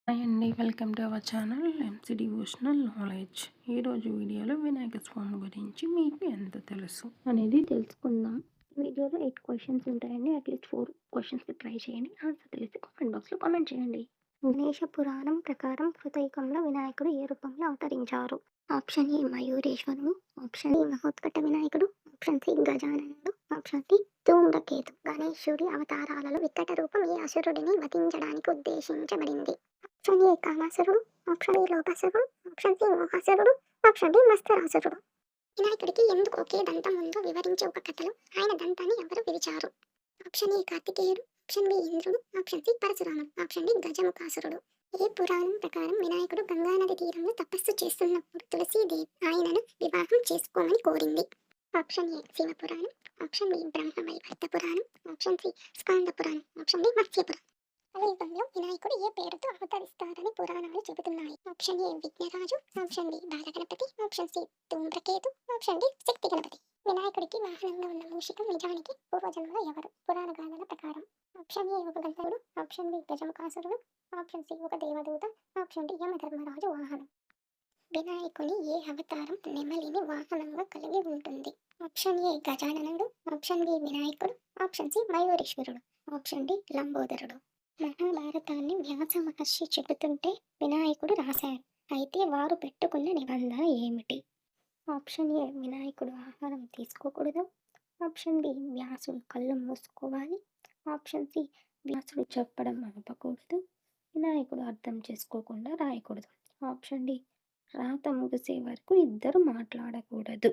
Hi అండి. Welcome to our channel MC devotional knowledge. ఈరోజు వీడియోలో వినాయక స్వామి గురించి మీకు ఎంత తెలుసు అనేది తెలుసుకుందాం. వీడియోలో 8 క్వశ్చన్స్ ఉంటాయండి. అట్లీస్ట్ 4 క్వశ్చన్స్కి ట్రై చేయండి. ఆన్సర్ తెలిస్తే కామెంట్ బాక్స్లో కామెంట్ చేయండి. గణేష పురాణం ప్రకారం కృతయుగంలో వినాయకుడు ఏ రూపంలో అవతరించారు? Option A మయూరేశ్వరుడు, option A Mahotkata వినాయకుడు, ఆప్షన్ సి గజాననుడు, ఆప్షన్ డి ధూమ్రకేతు. గణేశుడి అవతారాలలో వికట రూపం ఏ అసురుడిని వధించడానికి ఉద్దేశించబడింది? ఆప్షన్ ఏ కామాసురుడు, ఆప్షన్ ఏ లోకాసురుడు, ఆప్షన్ సి మోహాసురుడు, ఆప్షన్ డి మస్తరాసురుడు. వినాయకుడికి ఎందుకు ఒకే దంతం ఉందో వివరించే ఒక కథలో ఆయన దంతాన్ని ఎవరు విరిచారు? ఆప్షన్ ఏ కార్తికేయుడు, ఆప్షన్ బి ఇంద్రుడు, ఆప్షన్ సి పరశురాముడు, ఆప్షన్ డి గజముఖాసురుడు. ఏ పురాణం ప్రకారం వినాయకుడు గంగానది తీరంలో తపస్సు చేస్తున్నప్పుడు తులసీదేవి ఆయనను వివాహం చేసుకోమని కోరింది? Option A Shiva Puranam, option B Brahma Vaivarta Puranam, option C Skanda Puranam, option D మత్స్య పురాణం. కలియుగంలో వినాయకుడు ఏ పేరుతో అవతరిస్తారని పురాణాలు చెబుతున్నాయి? ఆప్షన్ ఏ విఘ్నరాజు, option B Balaganapati, option C Dhumraketu, option D Shakti Ganapati. వినాయకుడికి వాహనంగా ఉన్న మూషికం నిజానికి పూర్వజన్మలో ఎవరు? పురాణ గాథల ప్రకారం ఆప్షన్ ఏ ఒక గంధర్వుడు, ఆప్షన్ బి గజముఖాసురుడు, ఆప్షన్ సి ఒక దేవదూత, ఆప్షన్ డి యమధర్మరాజు వాహనం. వినాయకుని ఏ అవతారం నెమలిని వాహనంగా కలిగి ఉంటుంది? ఆప్షన్ ఏ గజాననుడు, ఆప్షన్ బి వినాయకుడు, ఆప్షన్ సి మయూరేశ్వరుడు, ఆప్షన్ డి లంబోదరుడు. మహాభారతాన్ని వ్యాస మహర్షి చెబుతుంటే వినాయకుడు రాశారు. అయితే వారు పెట్టుకున్న నిబంధన ఏమిటి? ఆప్షన్ ఏ వినాయకుడు ఆహారం తీసుకోకూడదు, ఆప్షన్ బి వ్యాసుడు కళ్ళు మూసుకోవాలి, ఆప్షన్ సి వ్యాసుడు చెప్పడం ఆపకూడదు, వినాయకుడు అర్థం చేసుకోకుండా రాయకూడదు, ఆప్షన్ డి రాత ముగిసే వరకు ఇద్దరు మాట్లాడకూడదు.